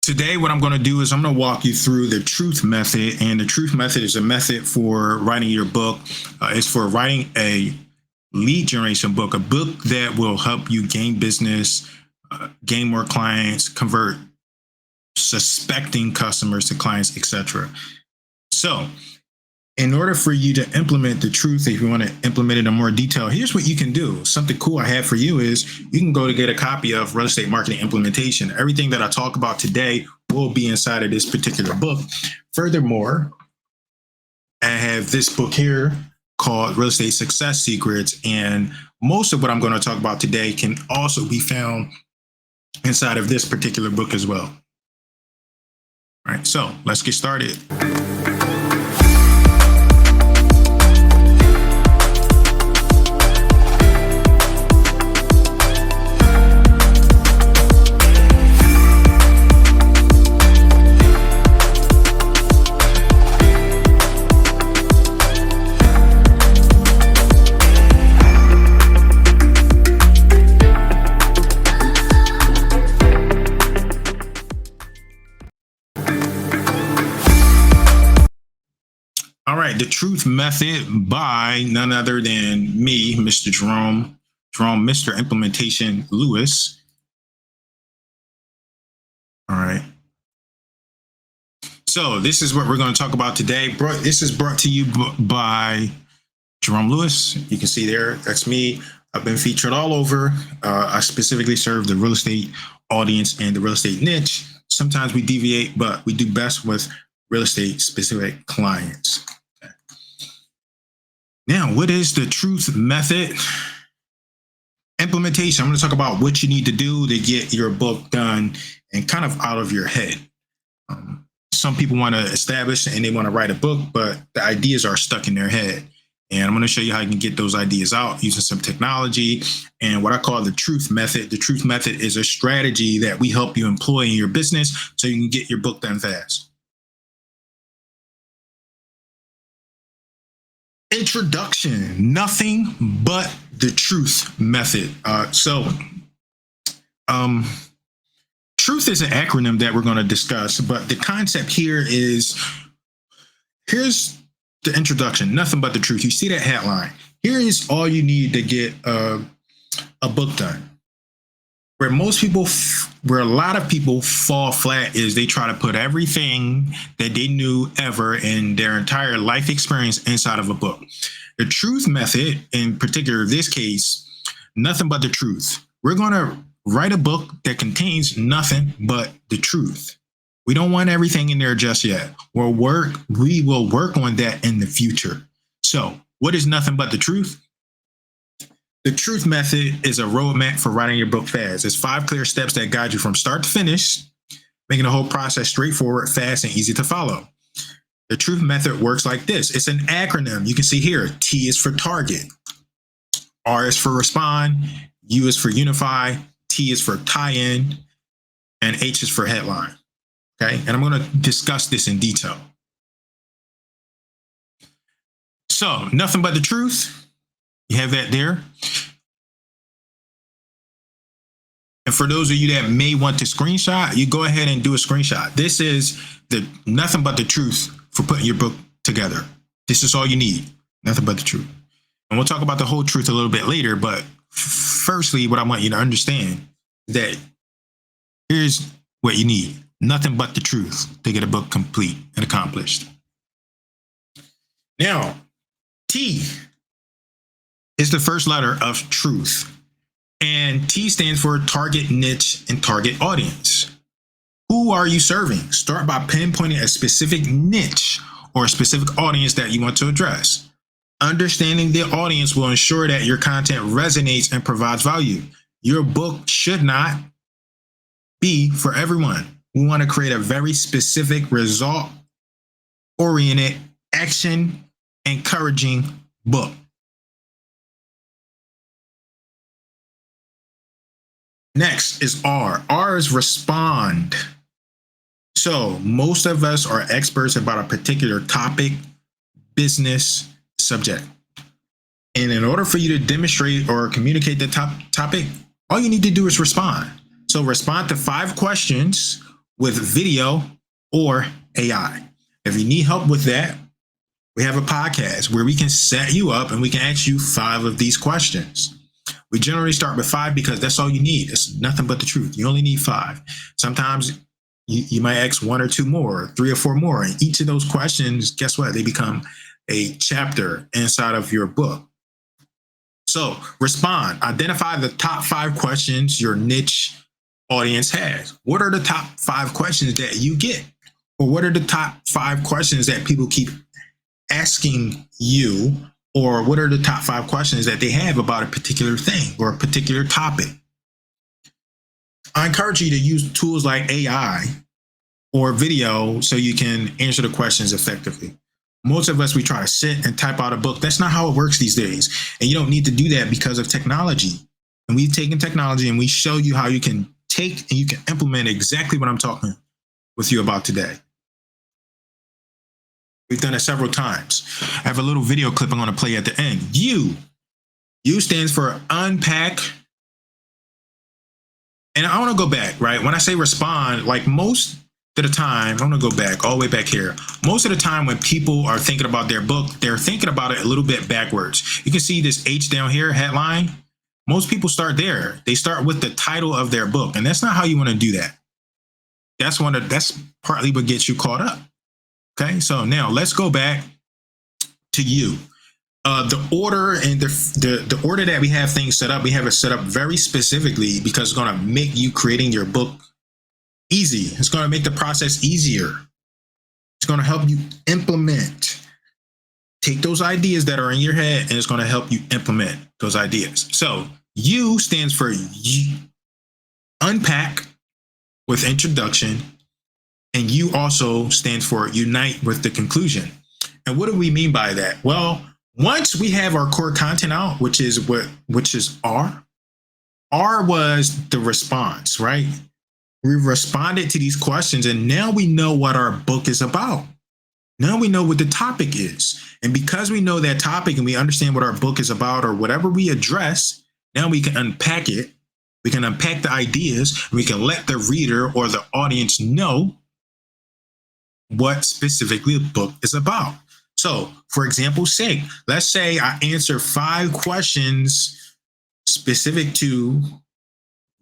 Today, what I'm going to do is I'm going to walk you through the truth method. And the truth method is a method for writing your book. It's for writing a lead generation book, a book that will help you gain business, gain more clients, convert suspecting customers to clients, etc. So in order for you to implement the truth, if you want to implement it in more detail, here's what you can do. Something cool I have for you is you can go to get a copy of Real Estate Marketing Implementation. Everything that I talk about today will be inside of this particular book. Furthermore, I have this book here called Real Estate Success Secrets. And most of what I'm going to talk about today can also be found inside of this particular book as well. All right, so let's get started. All right, the truth method by none other than me, Mr. Jerome, Mr. Implementation Lewis. All right. So this is what we're going to talk about today. This is brought to you by Jerome Lewis. You can see there, that's me. I've been featured all over. I specifically serve the real estate audience and the real estate niche. Sometimes we deviate, but we do best with real estate specific clients. Now, what is the truth method? Implementation. I'm going to talk about what you need to do to get your book done and kind of out of your head. Some people want to establish and they want to write a book, but the ideas are stuck in their head. And I'm going to show you how you can get those ideas out using some technology and what I call the truth method. The truth method is a strategy that we help you employ in your business so you can get your book done fast. Introduction, nothing but the truth method. Truth is an acronym that we're going to discuss, but the concept here is, here's the introduction, nothing but the truth. You see that headline. Here is all you need to get a book done. Where a lot of people fall flat is they try to put everything that they knew ever in their entire life experience inside of a book. The truth method, in particular, this case, nothing but the truth. We're going to write a book that contains nothing but the truth. We don't want everything in there just yet. We will work on that in the future. So what is nothing but the truth? The truth method is a roadmap for writing your book fast. It's 5 clear steps that guide you from start to finish, making the whole process straightforward, fast, and easy to follow. The truth method works like this. It's an acronym. You can see here, T is for target, R is for respond, U is for unify, T is for tie-in, and H is for headline. Okay, and I'm going to discuss this in detail. So, nothing but the truth. You have that there. And for those of you that may want to screenshot, you go ahead and do a screenshot. This is the nothing but the truth for putting your book together. This is all you need. Nothing but the truth. And we'll talk about the whole truth a little bit later. But firstly, what I want you to understand is that here's what you need. Nothing but the truth to get a book complete and accomplished. Now, T is the first letter of truth. And T stands for target niche and target audience. Who are you serving? Start by pinpointing a specific niche or a specific audience that you want to address. Understanding the audience will ensure that your content resonates and provides value. Your book should not be for everyone. We want to create a very specific, result-oriented, action-encouraging book. Next is R. R is respond. So most of us are experts about a particular topic, business, subject. And in order for you to demonstrate or communicate the topic, all you need to do is respond. So respond to 5 questions with video or AI. If you need help with that, we have a podcast where we can set you up and we can ask you 5 of these questions. We generally start with 5 because that's all you need. It's nothing but the truth. You only need 5. Sometimes you might ask 1 or 2 more, 3 or 4 more. And each of those questions, guess what? They become a chapter inside of your book. So respond. Identify the top 5 questions your niche audience has. What are the top 5 questions that you get? Or what are the top 5 questions that people keep asking you? Or what are the top 5 questions that they have about a particular thing or a particular topic? I encourage you to use tools like AI or video so you can answer the questions effectively. Most of us, we try to sit and type out a book. That's not how it works these days. And you don't need to do that because of technology. And we've taken technology and we show you how you can take and you can implement exactly what I'm talking with you about today. We've done it several times. I have a little video clip I'm going to play at the end. U stands for unpack. And I want to go back, right? When I say respond, like most of the time, I'm going to go back all the way back here. Most of the time when people are thinking about their book, they're thinking about it a little bit backwards. You can see this H down here, headline. Most people start there. They start with the title of their book. And that's not how you want to do that. That's partly what gets you caught up. Okay, so now let's go back to you. The order and the order that we have things set up, we have it set up very specifically because it's going to make you creating your book easy. It's going to make the process easier. It's going to help you implement. Take those ideas that are in your head and it's going to help you implement those ideas. So U stands for unpack with introduction. And U also stands for unite with the conclusion. And what do we mean by that? Well, once we have our core content out, which is R. R was the response, right? We responded to these questions and now we know what our book is about. Now we know what the topic is. And because we know that topic and we understand what our book is about or whatever we address, now we can unpack it. We can unpack the ideas. And we can let the reader or the audience know what specifically the book is about. So, for example's sake, let's say I answer 5 questions specific to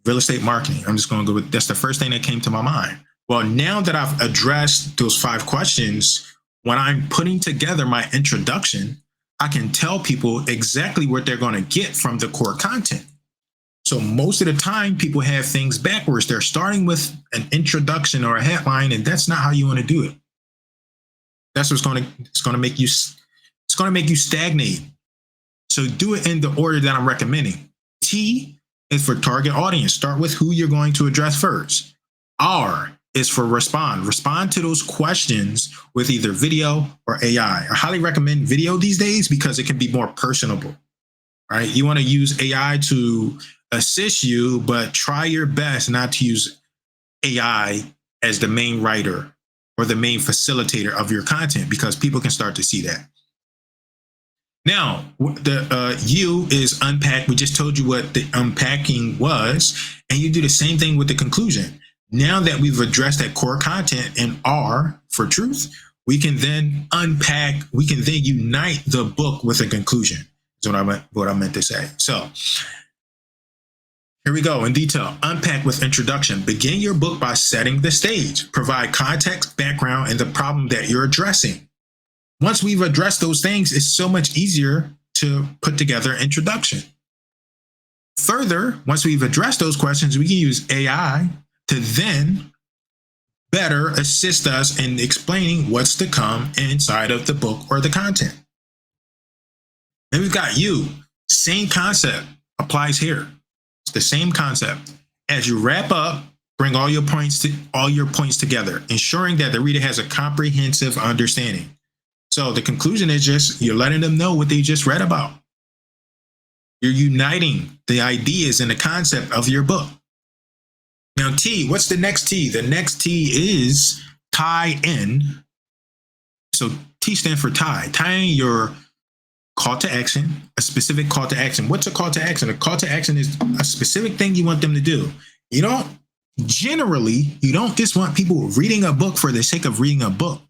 real estate marketing. I'm just going to go with, that's the first thing that came to my mind. Well, now that I've addressed those 5 questions, when I'm putting together my introduction, I can tell people exactly what they're going to get from the core content. So most of the time, people have things backwards. They're starting with an introduction or a headline, and that's not how you want to do it. That's what's going to make you stagnate. So do it in the order that I'm recommending. T is for target audience. Start with who you're going to address first. R is for respond. Respond to those questions with either video or AI. I highly recommend video these days because it can be more personable, right? You want to use AI to assist you, but try your best not to use AI as the main writer or the main facilitator of your content because people can start to see that. Now, the U is unpack. We just told you what the unpacking was, and you do the same thing with the conclusion. Now that we've addressed that core content in R for truth, we can then unpack, we can then unite the book with a conclusion. That's what I meant to say. So here we go in detail. Unpack with introduction. Begin your book by setting the stage. Provide context, background, and the problem that you're addressing. Once we've addressed those things, it's so much easier to put together an introduction. Further, once we've addressed those questions, we can use AI to then better assist us in explaining what's to come inside of the book or the content. Then we've got you. Same concept applies here. It's the same concept. As you wrap up, bring all your points together, ensuring that the reader has a comprehensive understanding. So the conclusion is just you're letting them know what they just read about. You're uniting the ideas and the concept of your book. Now, T, what's the next T? The next T is tie in. So T stands for tie. Tying your call to action, a specific call to action. What's a call to action? A call to action is a specific thing you want them to do. You don't Generally, you don't just want people reading a book for the sake of reading a book.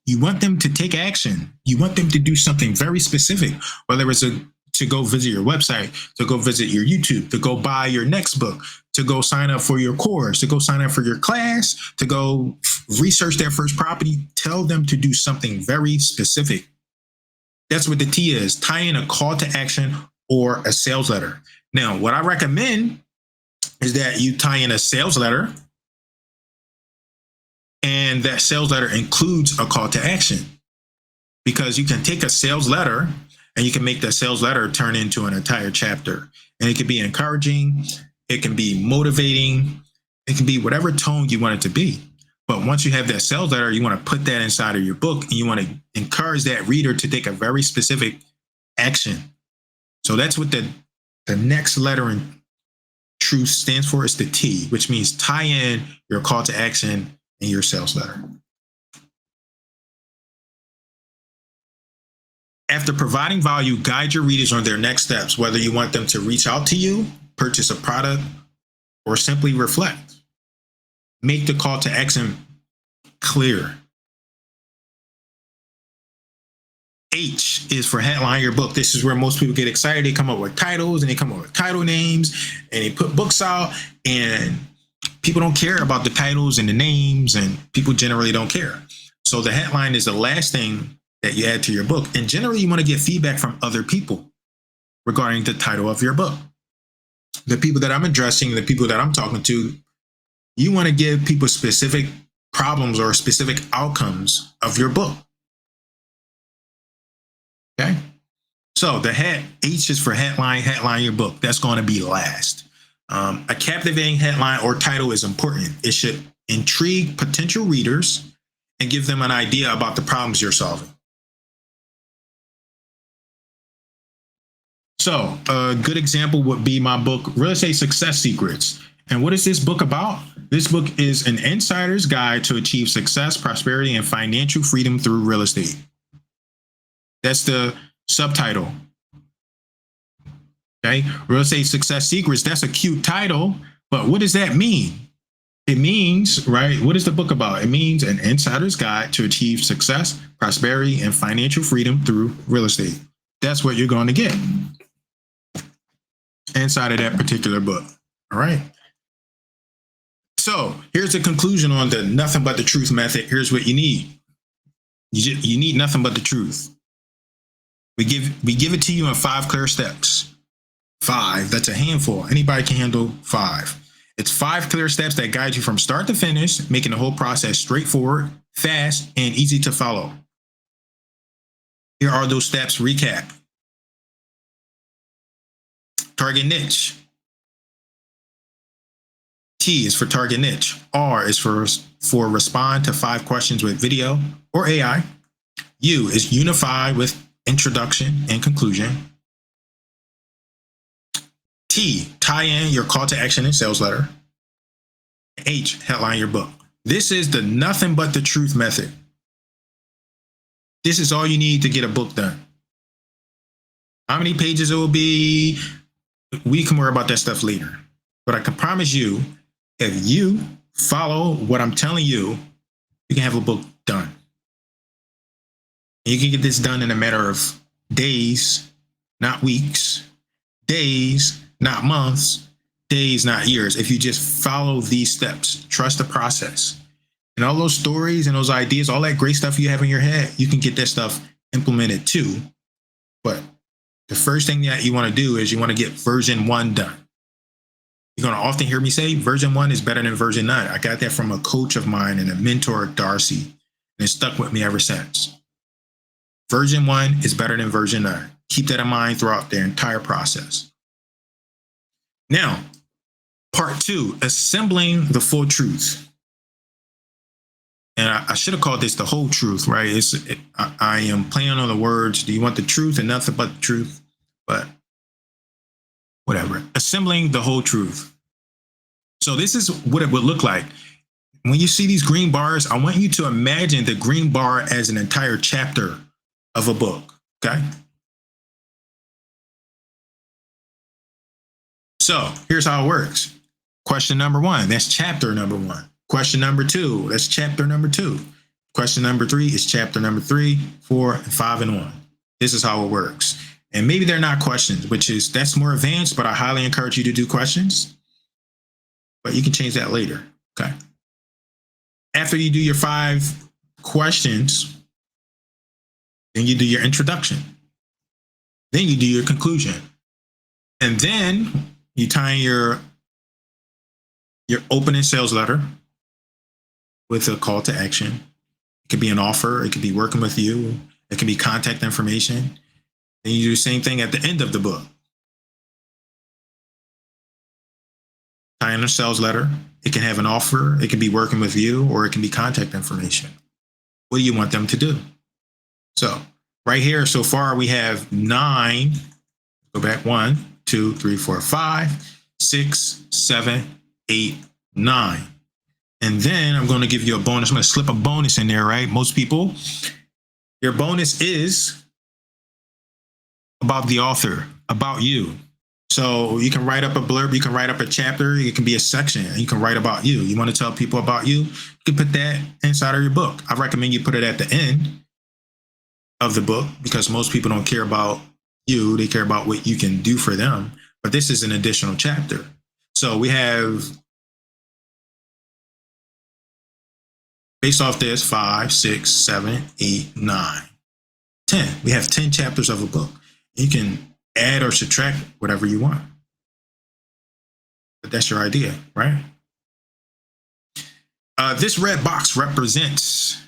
You want them to take action. You want them to do something very specific, whether it's to go visit your website, to go visit your YouTube, to go buy your next book, to go sign up for your course, to go sign up for your class, to go research their first property. Tell them to do something very specific. That's what the T is. Tie in a call to action or a sales letter. Now, what I recommend is that you tie in a sales letter, and that sales letter includes a call to action, because you can take a sales letter and you can make that sales letter turn into an entire chapter. And it can be encouraging, it can be motivating, it can be whatever tone you want it to be. But once you have that sales letter, you want to put that inside of your book, and you want to encourage that reader to take a very specific action. So that's what the next letter in TRUTH stands for. Is the T, which means tie in your call to action in your sales letter. After providing value, guide your readers on their next steps, whether you want them to reach out to you, purchase a product, or simply reflect. Make the call to action clear. H is for headline your book. This is where most people get excited. They come up with titles, and they come up with title names, and they put books out, and people don't care about the titles and the names, and people generally don't care. So the headline is the last thing that you add to your book. And generally, you want to get feedback from other people regarding the title of your book. The people that I'm addressing, the people that I'm talking to, you want to give people specific problems or specific outcomes of your book. Okay? So the H is for headline your book. That's going to be last. A captivating headline or title is important. It should intrigue potential readers and give them an idea about the problems you're solving. So a good example would be my book, Real Estate Success Secrets. And what is this book about? This book is an insider's guide to achieve success, prosperity, and financial freedom through real estate. That's the subtitle. Okay, Real Estate Success Secrets. That's a cute title, but what does that mean? It means, right, what is the book about? It means an insider's guide to achieve success, prosperity, and financial freedom through real estate. That's what you're going to get inside of that particular book. All right. So here's the conclusion on the nothing but the truth method. Here's what you need. You need nothing but the truth. We give it to you in 5 clear steps. 5, that's a handful. Anybody can handle 5. It's 5 clear steps that guide you from start to finish, making the whole process straightforward, fast, and easy to follow. Here are those steps. Recap. Target niche. T is for target niche. R is for respond to 5 questions with video or AI. U is unify with introduction and conclusion. T, tie in your call to action and sales letter. H, headline your book. This is the nothing but the truth method. This is all you need to get a book done. How many pages it will be, we can worry about that stuff later. But I can promise you, if you follow what I'm telling you, you can have a book done. And you can get this done in a matter of days, not weeks, days, not months, days, not years. If you just follow these steps, trust the process. And all those stories and those ideas, all that great stuff you have in your head, you can get that stuff implemented too. But the first thing that you want to do is you want to get version 1 done. You're going to often hear me say version 1 is better than version 9. I got that from a coach of mine and a mentor, Darcy, and it stuck with me ever since. Version 1 is better than version 9. Keep that in mind throughout the entire process. Now, part 2, assembling the full truth. And I should have called this the whole truth, right? I am playing on the words. Do you want the truth and nothing but the truth? But whatever. Assembling the whole truth. So this is what it would look like. When you see these green bars, I want you to imagine the green bar as an entire chapter of a book, okay? So here's how it works. Question number 1, that's chapter number 1. Question number 2, that's chapter number 2. Question number 3 is chapter number 3, 4, and 5, and 1. This is how it works. And maybe they're not questions, that's more advanced, but I highly encourage you to do questions. But you can change that later. Okay. After you do your 5 questions, then you do your introduction. Then you do your conclusion. And then you tie your opening sales letter with a call to action. It could be an offer. It could be working with you. It could be contact information. Then you do the same thing at the end of the book. Tie in a sales letter. It can have an offer. It can be working with you, or it can be contact information. What do you want them to do? So right here, so far we have 9. Go back 1, 2, 3, 4, 5, 6, 7, 8, 9. And then I'm going to give you a bonus. I'm going to slip a bonus in there, right? Most people, your bonus is about the author, about you. So you can write up a blurb, you can write up a chapter, it can be a section, and you can write about you. You want to tell people about you, you can put that inside of your book. I recommend you put it at the end of the book, because most people don't care about you, they care about what you can do for them. But this is an additional chapter. So we have, based off this, 5, 6, 7, 8, 9, 10. We have 10 chapters of a book. You can add or subtract whatever you want. But that's your idea, right? This red box represents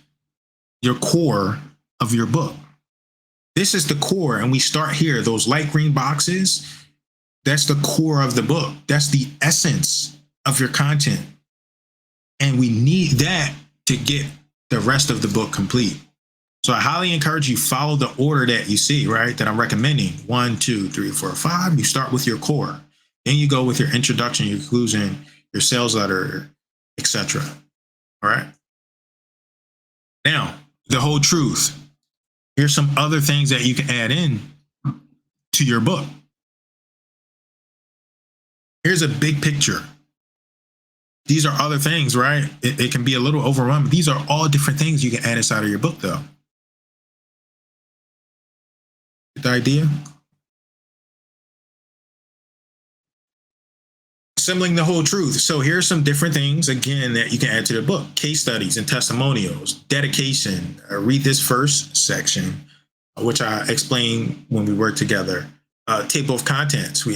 your core of your book. This is the core, and we start here. Those light green boxes, that's the core of the book. That's the essence of your content. And we need that to get the rest of the book complete. So I highly encourage you follow the order that you see, right? That I'm recommending. 1, 2, 3, 4, 5. You start with your core. Then you go with your introduction, your conclusion, your sales letter, etc. All right. Now, the whole truth. Here's some other things that you can add in to your book. Here's a big picture. These are other things, right? It can be a little overwhelming. These are all different things you can add inside of your book, though. Get the idea? Assembling the whole truth. So here's some different things, again, that you can add to the book. Case studies and testimonials, dedication. Read this first section, which I explained when we worked together. Table of contents.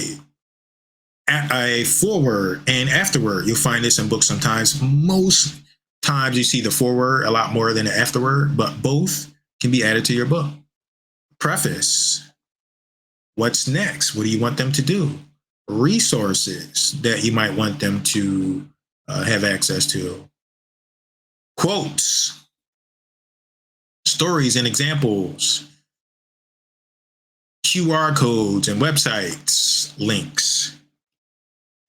A foreword and afterword. You'll find this in books sometimes. Most times you see the foreword a lot more than the afterword, but both can be added to your book. Preface. What's next? What do you want them to do? Resources that you might want them to have access to. Quotes. Stories and examples. QR codes and websites, links.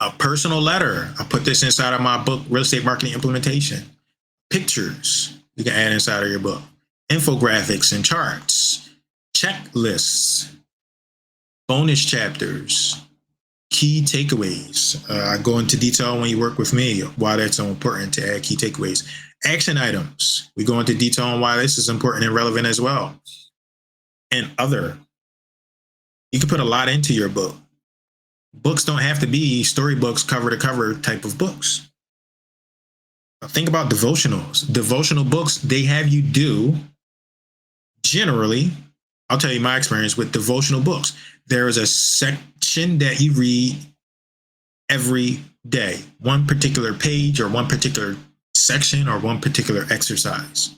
A personal letter. I put this inside of my book, Real Estate Marketing Implementation. Pictures you can add inside of your book. Infographics and charts. Checklists. Bonus chapters. Key takeaways. I go into detail when you work with me why that's so important to add key takeaways. Action items. We go into detail on why this is important and relevant as well. And other. You can put a lot into your book. Books don't have to be storybooks, cover to cover type of books. Think about devotionals. Devotional books, they have you do, generally, I'll tell you my experience with devotional books. There is a section that you read every day, one particular page or one particular section or one particular exercise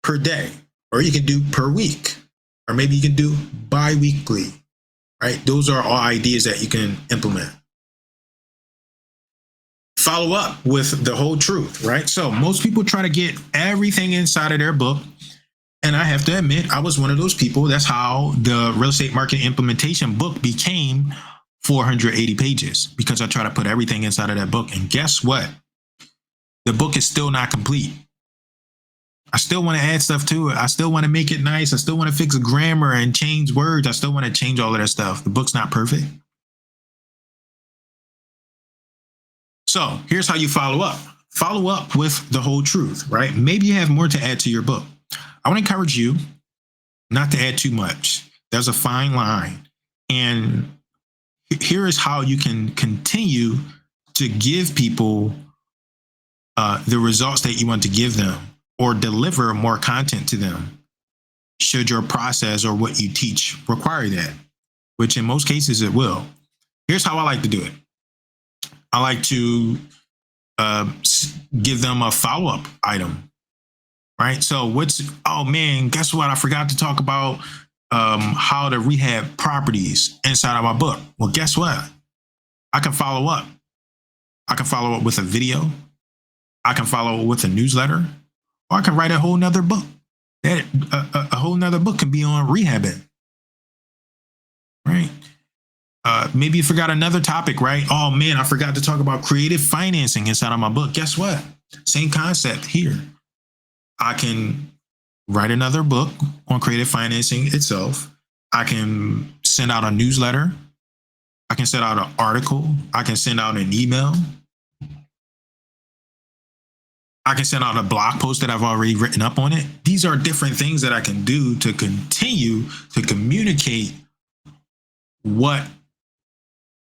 per day, or you can do per week, or maybe you can do bi-weekly. Right? Those are all ideas that you can implement. Follow up with the whole truth, right? So most people try to get everything inside of their book. And I have to admit, I was one of those people. That's how the Real Estate Marketing Implementation book became 480 pages, because I try to put everything inside of that book. And guess what? The book is still not complete. I still want to add stuff to it. I still want to make it nice. I still want to fix grammar and change words. I still want to change all of that stuff. The book's not perfect. So here's how you follow up. Follow up with the whole truth, right? Maybe you have more to add to your book. I want to encourage you not to add too much. There's a fine line. And here is how you can continue to give people the results that you want to give them, or deliver more content to them, should your process or what you teach require that, which in most cases it will. Here's how I like to do it. I like to give them a follow-up item, right? So oh man, guess what? I forgot to talk about how to rehab properties inside of my book. Well, guess what? I can follow up. I can follow up with a video. I can follow up with a newsletter, or I can write a whole nother book. A whole nother book can be on rehabbing, right? Maybe you forgot another topic, right? Oh man, I forgot to talk about creative financing inside of my book. Guess what? Same concept here. I can write another book on creative financing itself. I can send out a newsletter. I can send out an article. I can send out an email. I can send out a blog post that I've already written up on it. These are different things that I can do to continue to communicate what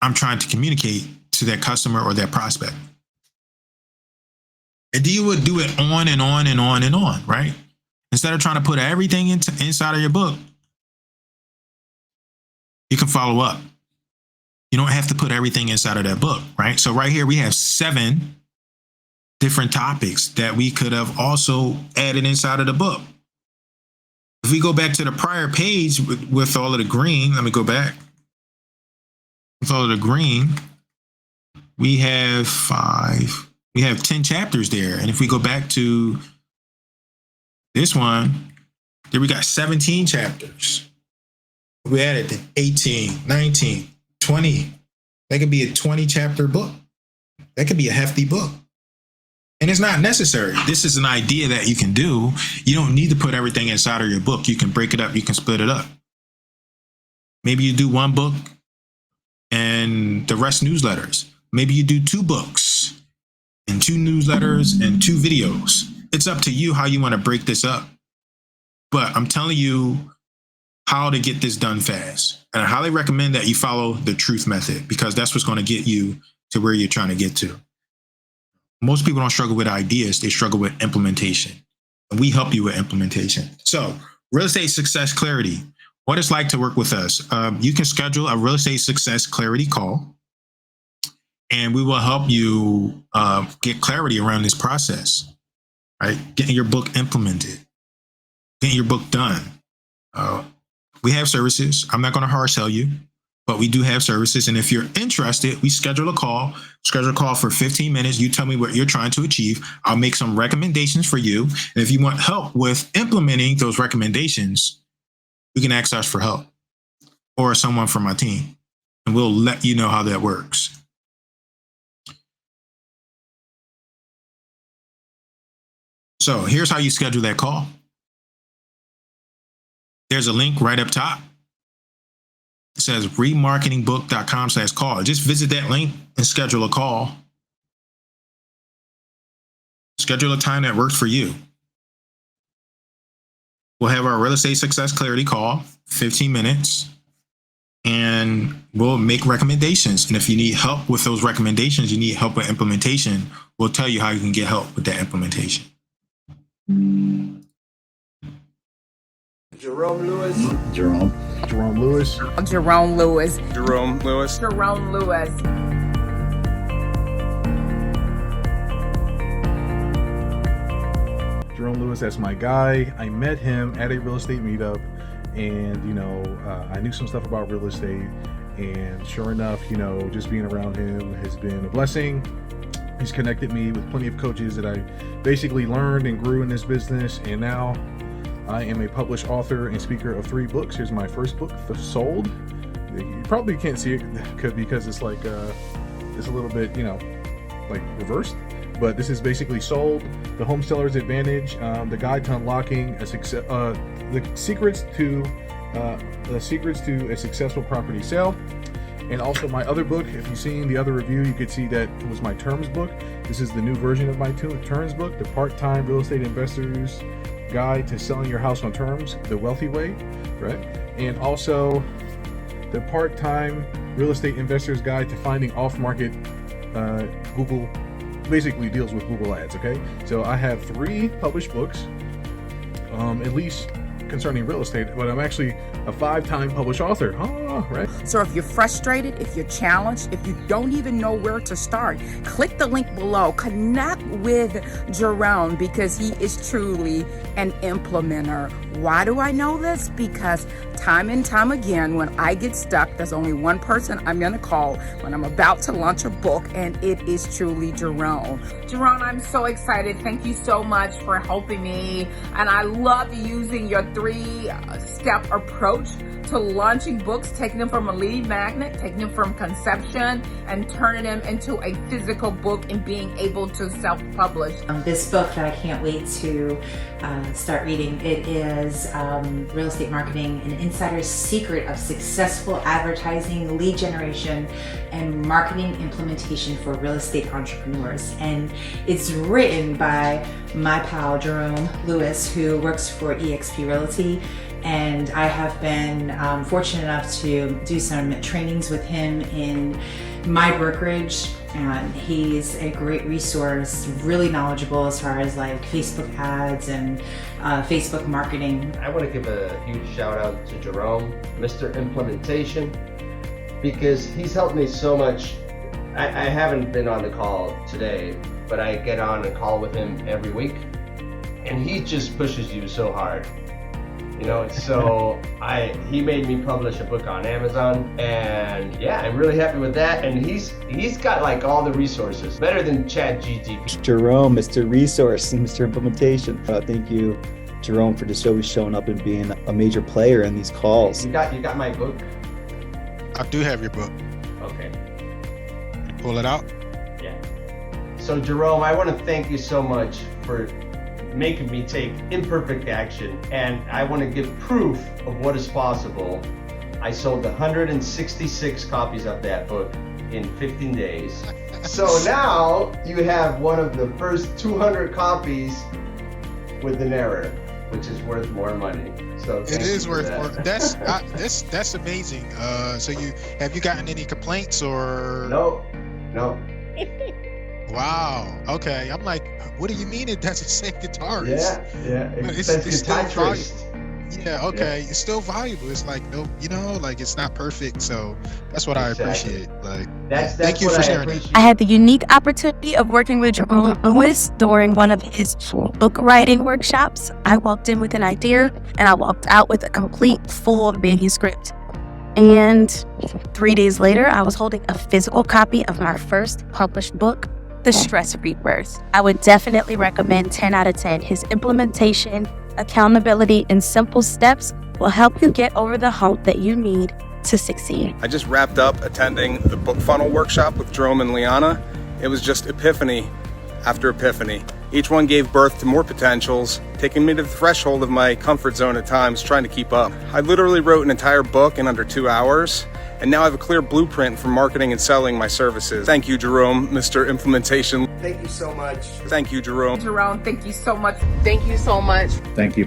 I'm trying to communicate to that customer or that prospect. And you would do it on and on and on and on, right? Instead of trying to put everything inside of your book, you can follow up. You don't have to put everything inside of that book, right? So right here, we have 7 different topics that we could have also added inside of the book. If we go back to the prior page with all of the green, let me go back. With all of the green, we have 10 chapters there. And if we go back to this one, there we got 17 chapters. We added 18, 19, 20. That could be a 20 chapter book. That could be a hefty book. And it's not necessary. This is an idea that you can do. You don't need to put everything inside of your book. You can break it up. You can split it up. Maybe you do one book and the rest newsletters. Maybe you do 2 books and 2 newsletters and 2 videos. It's up to you how you want to break this up. But I'm telling you how to get this done fast. And I highly recommend that you follow the truth method, because that's what's going to get you to where you're trying to get to. Most people don't struggle with ideas. They struggle with implementation. And we help you with implementation. So real estate success clarity, what it's like to work with us. You can schedule a real estate success clarity call, and we will help you get clarity around this process, right? Getting your book implemented, getting your book done. We have services. I'm not going to hard sell you, but we do have services. And if you're interested, we schedule a call for 15 minutes. You tell me what you're trying to achieve. I'll make some recommendations for you. And if you want help with implementing those recommendations, you can ask us for help, or someone from my team, and we'll let you know how that works. So here's how you schedule that call. There's a link right up top. It says remarketingbook.com/call. Just visit that link and schedule a call. Schedule a time that works for you. We'll have our real estate success clarity call, 15 minutes, and we'll make recommendations. And if you need help with those recommendations, you need help with implementation, we'll tell you how you can get help with that implementation. Jerome Lewis. Jerome Lewis. Jerome Lewis. Jerome Lewis. Jerome Lewis. Jerome Lewis, that's my guy. I met him at a real estate meetup, and I knew some stuff about real estate, and sure enough, just being around him has been a blessing. He's connected me with plenty of coaches that I basically learned and grew in this business, and now I am a published author and speaker of 3 books. Here's my first book, The Sold. You probably can't see it because it's like it's a little bit like reversed, but this is basically Sold: The Home Seller's Advantage, the guide to unlocking a success, the secrets to a successful property sale. And also my other book, if you've seen the other review, you could see that it was my terms book. This is the new version of my terms book, the Part-Time Real Estate Investor's Guide to Selling Your House on Terms, the Wealthy Way, right? And also the Part-Time Real Estate Investor's Guide to Finding Off-Market Google, basically deals with Google Ads, okay? So I have 3 published books, at least concerning real estate, but I'm actually a 5-time published author, right? So if you're frustrated, if you're challenged, if you don't even know where to start, click the link below. Connect with Jerome because he is truly an implementer. Why do I know this? Because time and time again, when I get stuck, there's only one person I'm going to call when I'm about to launch a book, and it is truly Jerome. Jerome, I'm so excited. Thank you so much for helping me. And I love using your 3-step approach to launching books, taking them from a lead magnet, taking them from conception, and turning them into a physical book and being able to self-publish. This book that I can't wait to start reading, it is Real Estate Marketing, an insider's secret of successful advertising, lead generation, and marketing implementation for real estate entrepreneurs. And it's written by my pal, Jerome Lewis, who works for eXp Realty. And I have been fortunate enough to do some trainings with him in my brokerage, and he's a great resource, really knowledgeable as far as like Facebook ads and Facebook marketing. I want to give a huge shout out to Jerome, Mr. Implementation, because he's helped me so much. I haven't been on the call today, but I get on a call with him every week, and he just pushes you so hard. You know, so he made me publish a book on Amazon, and yeah, I'm really happy with that. And he's got like all the resources, better than ChatGPT. Jerome, Mr. Resource and Mr. Implementation. Thank you, Jerome, for just always showing up and being a major player in these calls. You got my book? I do have your book. Okay. Pull it out. Yeah. So Jerome, I want to thank you so much for making me take imperfect action, and I want to give proof of what is possible. I sold 166 copies of that book in 15 days. So now you have one of the first 200 copies with an error, which is worth more money. So it is worth more. That's amazing. So have you gotten any complaints or? No. Wow. Okay. I'm like, what do you mean it doesn't say guitarist? Yeah. It's still valuable. Yeah. Okay. Yeah. It's still valuable. It's like like it's not perfect. So that's what I appreciate. Like, thank you for sharing it. I had the unique opportunity of working with Jerome Lewis during one of his book writing workshops. I walked in with an idea and I walked out with a complete full manuscript. And 3 days later, I was holding a physical copy of my first published book, The Stress Rebirth. I would definitely recommend 10 out of 10. His implementation, accountability, and simple steps will help you get over the hump that you need to succeed. I just wrapped up attending the book funnel workshop with Jerome and Liana. It was just epiphany after epiphany. Each one gave birth to more potentials, taking me to the threshold of my comfort zone at times, trying to keep up. I literally wrote an entire book in under 2 hours, and now I have a clear blueprint for marketing and selling my services. Thank you, Jerome, Mr. Implementation. Thank you so much. Thank you, Jerome. Jerome, thank you so much. Thank you so much. Thank you.